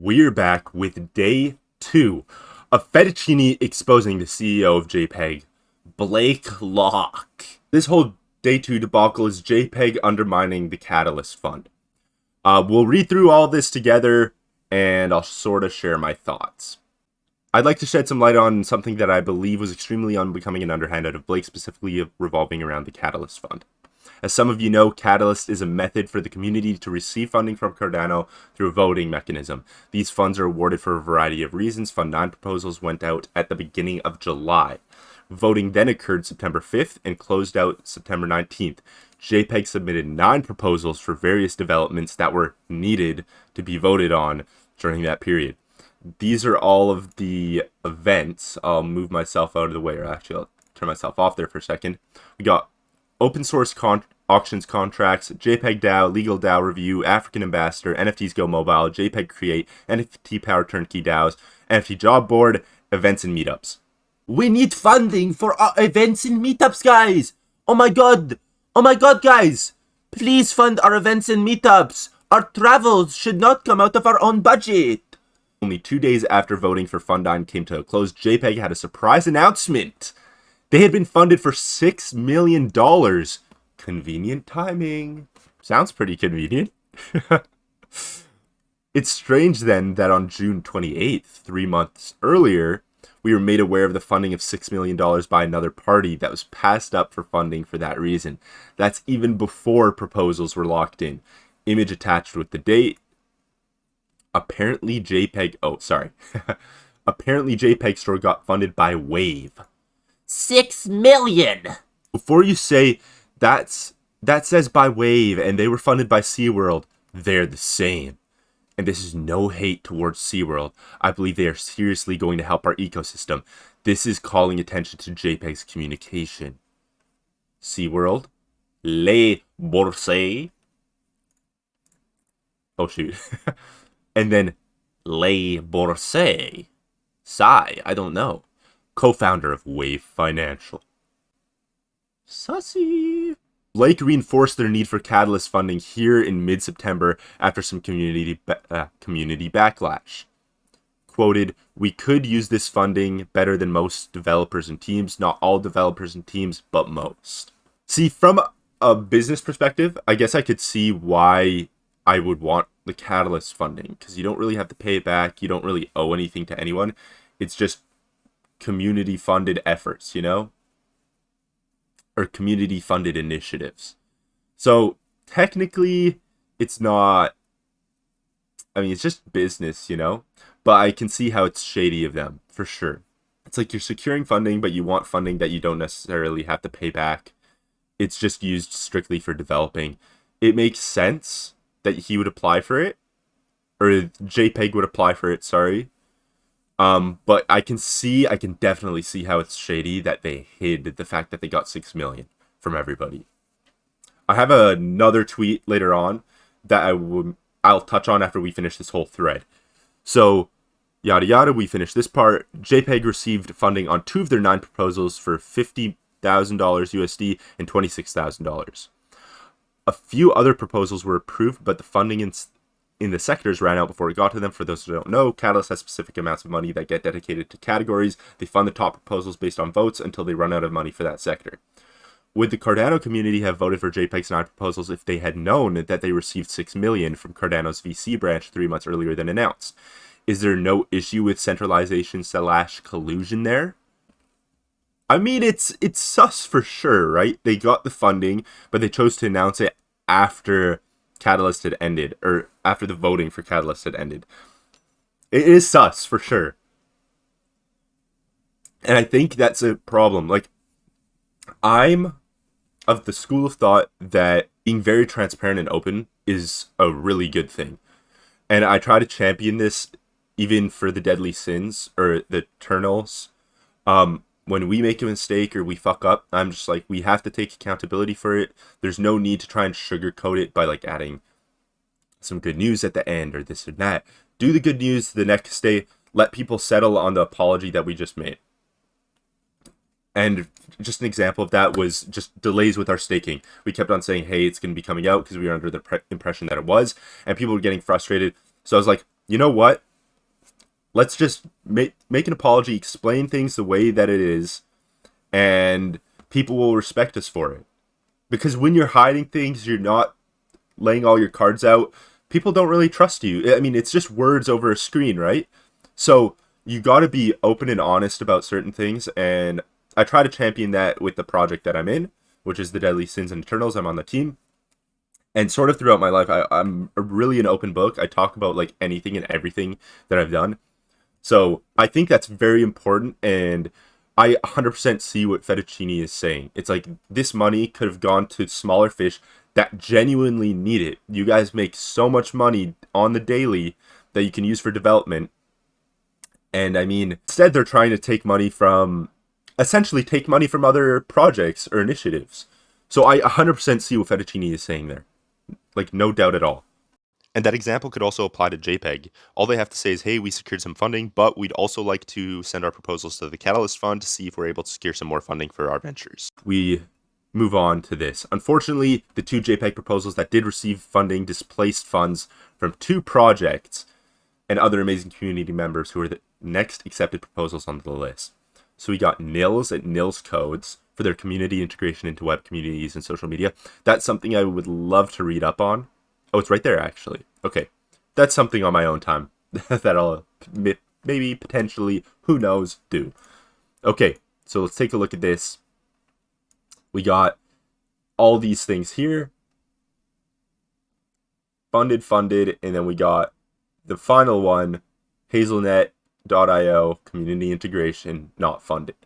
We're back with day 2 of Fettuccine exposing the CEO of JPEG, Blake Locke. This whole day 2 debacle is JPEG undermining the Catalyst Fund. We'll read through all this together, and I'll sort of share my thoughts. I'd like to shed some light on something that I believe was extremely unbecoming and underhand out of Blake, specifically revolving around the Catalyst Fund. As some of you know, Catalyst is a method for the community to receive funding from Cardano through a voting mechanism. These funds are awarded for a variety of reasons. Fund 9 proposals went out at the beginning of July. Voting then occurred September 5th and closed out September 19th. JPEG submitted 9 proposals for various developments that were needed to be voted on during that period. These are all of the events. I'll move myself out of the way, or actually I'll turn myself off there for a second. We got open source auctions contracts, JPEG DAO, legal DAO review, African ambassador, NFTs go mobile, JPEG create, NFT power turnkey DAOs, NFT job board, events and meetups. We need funding for our events and meetups, guys! Oh my god, guys! Please fund our events and meetups! Our travels should not come out of our own budget! Only 2 days after voting for Fund 9 came to a close, JPEG had a surprise announcement. They had been funded for $6 million. Convenient timing. Sounds pretty convenient. It's strange then that on June 28th, 3 months earlier, we were made aware of the funding of $6 million by another party that was passed up for funding for that reason. That's even before proposals were locked in. Image attached with the date. Apparently JPEG Store got funded by Wave. 6 million! Before you say that says by Wave and they were funded by SeaWorld, they're the same. And this is no hate towards SeaWorld. I believe they are seriously going to help our ecosystem. This is calling attention to JPEG's communication. SeaWorld, Les Bourses. Oh shoot. And then Les Bourses. Sai, I don't know. Co-founder of Wave Financial. Sussy. Blake reinforced their need for Catalyst funding here in mid-September after some community backlash. Quoted, "We could use this funding better than most developers and teams. Not all developers and teams, but most." See, from a business perspective, I guess I could see why I would want the Catalyst funding, because you don't really have to pay it back. You don't really owe anything to anyone. It's just community funded efforts, you know, or community funded initiatives. So technically it's not, I mean, it's just business, you know, but I can see how it's shady of them for sure. It's like you're securing funding, but you want funding that you don't necessarily have to pay back. It's just used strictly for developing. It makes sense that he would apply for it, or JPEG would apply for it, sorry. But I can definitely see how it's shady that they hid the fact that they got 6 million from everybody. I have another tweet later on that I'll touch on after we finish this whole thread. So, yada yada, we finish this part. JPEG received funding on 2 of their 9 proposals for $50,000 USD and $26,000. A few other proposals were approved, but the funding in the sectors ran out before it got to them. For those who don't know, Catalyst has specific amounts of money that get dedicated to categories. They fund the top proposals based on votes until they run out of money for that sector. Would the Cardano community have voted for JPEG's 9 proposals if they had known that they received 6 million from Cardano's VC branch 3 months earlier than announced? Is there no issue with centralization/collusion there? I mean, it's sus for sure, right? They got the funding, but they chose to announce it after Catalyst had ended, or after the voting for Catalyst had ended. It is sus for sure. And I think that's a problem. Like, I'm of the school of thought that being very transparent and open is a really good thing. And I try to champion this even for the deadly sins or the eternals. When we make a mistake or we fuck up, I'm just like, we have to take accountability for it. There's no need to try and sugarcoat it by like adding some good news at the end or this or that. Do the good news the next day. Let people settle on the apology that we just made. And just an example of that was just delays with our staking. We kept on saying, hey, it's going to be coming out because we were under the impression that it was. And people were getting frustrated. So I was like, you know what? let's just make an apology, explain things the way that it is, and people will respect us for it. Because when you're hiding things, you're not laying all your cards out, people don't really trust you. I mean, it's just words over a screen, right? So you got to be open and honest about certain things, and I try to champion that with the project that I'm in, which is the Deadly Sins and Eternals. I'm on the team. And sort of throughout my life, I'm really an open book. I talk about like anything and everything that I've done. So I think that's very important, and I 100% see what Fettuccine is saying. It's like this money could have gone to smaller fish that genuinely need it. You guys make so much money on the daily that you can use for development. And I mean, instead they're trying to essentially take money from other projects or initiatives. So I 100% see what Fettuccine is saying there. Like, no doubt at all. And that example could also apply to JPEG. All they have to say is, hey, we secured some funding, but we'd also like to send our proposals to the Catalyst Fund to see if we're able to secure some more funding for our ventures. We move on to this. Unfortunately, the 2 JPEG proposals that did receive funding displaced funds from 2 projects and other amazing community members who are the next accepted proposals on the list. So we got Nils at Nils Codes for their community integration into web communities and social media. That's something I would love to read up on. Oh, it's right there, actually. Okay. That's something on my own time that I'll maybe, potentially, who knows, do. Okay, so let's take a look at this. We got all these things here. Funded, and then we got the final one, hazelnet.io, community integration, not funded.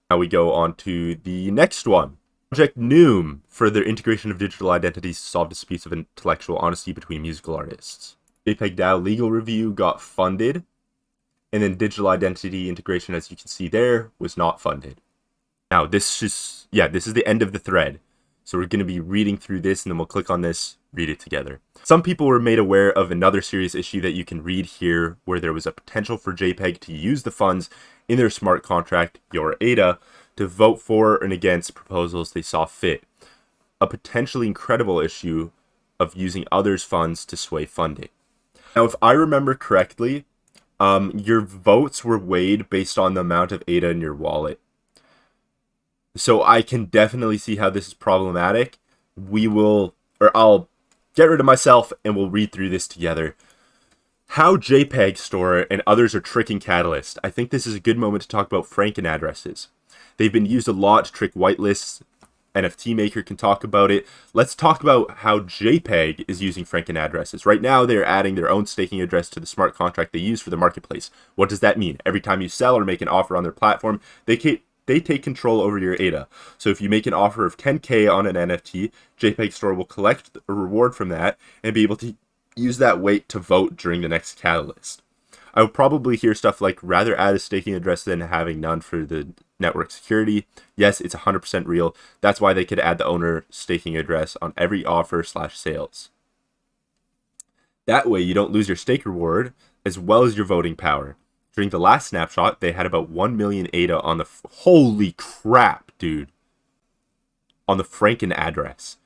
Now we go on to the next one. Project Noom for their integration of digital identities to solve disputes of intellectual honesty between musical artists. JPEG DAO legal review got funded, and then digital identity integration, as you can see there, was not funded. Now this is the end of the thread. So we're going to be reading through this, and then we'll click on this, read it together. Some people were made aware of another serious issue that you can read here, where there was a potential for JPEG to use the funds in their smart contract, your ADA, to vote for and against proposals they saw fit. A potentially incredible issue of using others' funds to sway funding. Now, if I remember correctly, your votes were weighed based on the amount of ADA in your wallet. So I can definitely see how this is problematic. I'll get rid of myself and we'll read through this together. How JPEG Store and others are tricking Catalyst. I think this is a good moment to talk about Franken addresses. They've been used a lot to trick whitelists. NFT Maker can talk about it. Let's talk about how JPEG is using Franken addresses. Right now, they're adding their own staking address to the smart contract they use for the marketplace. What does that mean? Every time you sell or make an offer on their platform, they take control over your ADA. So if you make an offer of 10K on an NFT, JPEG Store will collect a reward from that and be able to use that weight to vote during the next Catalyst. I would probably hear stuff like, rather add a staking address than having none for the network security. Yes, it's 100% real. That's why they could add the owner staking address on every offer/sales. That way you don't lose your stake reward as well as your voting power. During the last snapshot, they had about 1 million ADA on the holy crap, dude. On the Franken address.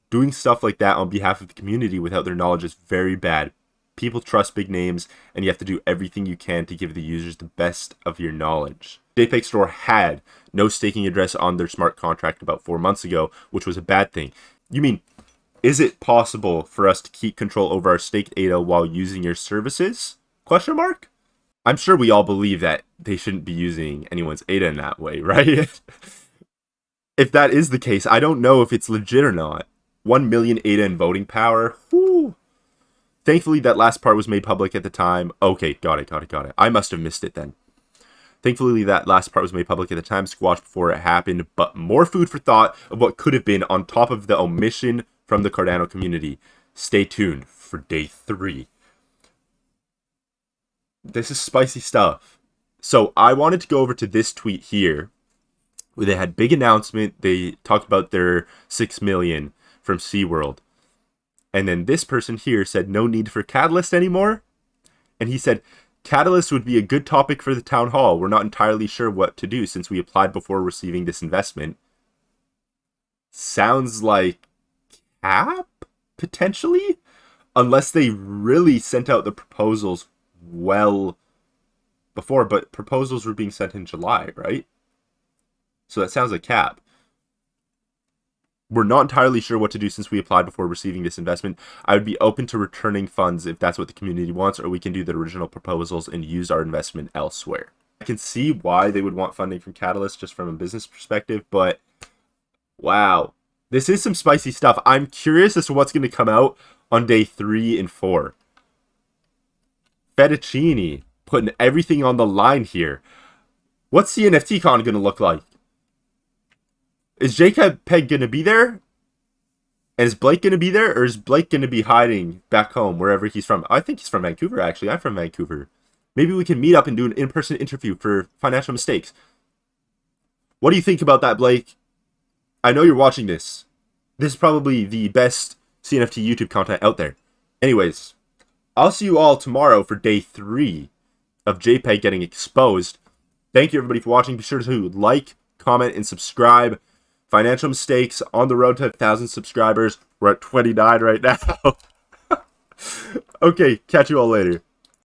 Doing stuff like that on behalf of the community without their knowledge is very bad. People trust big names, and you have to do everything you can to give the users the best of your knowledge. JPEG Store had no staking address on their smart contract about 4 months ago, which was a bad thing. You mean, is it possible for us to keep control over our staked ADA while using your services? Question mark? I'm sure we all believe that they shouldn't be using anyone's ADA in that way, right? If that is the case, I don't know if it's legit or not. 1 million ADA in voting power? Whew. Thankfully, that last part was made public at the time. Okay, got it. I must have missed it then. Thankfully, that last part was made public at the time, squashed before it happened, but more food for thought of what could have been on top of the omission from the Cardano community. Stay tuned for day 3. This is spicy stuff. So I wanted to go over to this tweet here, where they had big announcement. They talked about their 6 million from SeaWorld. And then this person here said, no need for Catalyst anymore. And he said, Catalyst would be a good topic for the town hall. We're not entirely sure what to do since we applied before receiving this investment. Sounds like cap, potentially? Unless they really sent out the proposals well before, but proposals were being sent in July, right? So that sounds like cap. We're not entirely sure what to do since we applied before receiving this investment. I would be open to returning funds if that's what the community wants, or we can do the original proposals and use our investment elsewhere. I can see why they would want funding from Catalyst just from a business perspective, but wow. This is some spicy stuff. I'm curious as to what's going to come out on day 3 and 4. Fettuccine putting everything on the line here. What's CNFT Con going to look like? Is JPG going to be there? And is Blake going to be there? Or is Blake going to be hiding back home, wherever he's from? I think he's from Vancouver, actually. I'm from Vancouver. Maybe we can meet up and do an in-person interview for financial mistakes. What do you think about that, Blake? I know you're watching this. This is probably the best CNFT YouTube content out there. Anyways, I'll see you all tomorrow for day 3 of JPG getting exposed. Thank you, everybody, for watching. Be sure to like, comment, and subscribe. Financial mistakes on the road to 1,000 subscribers. We're at 29 right now. Okay, catch you all later.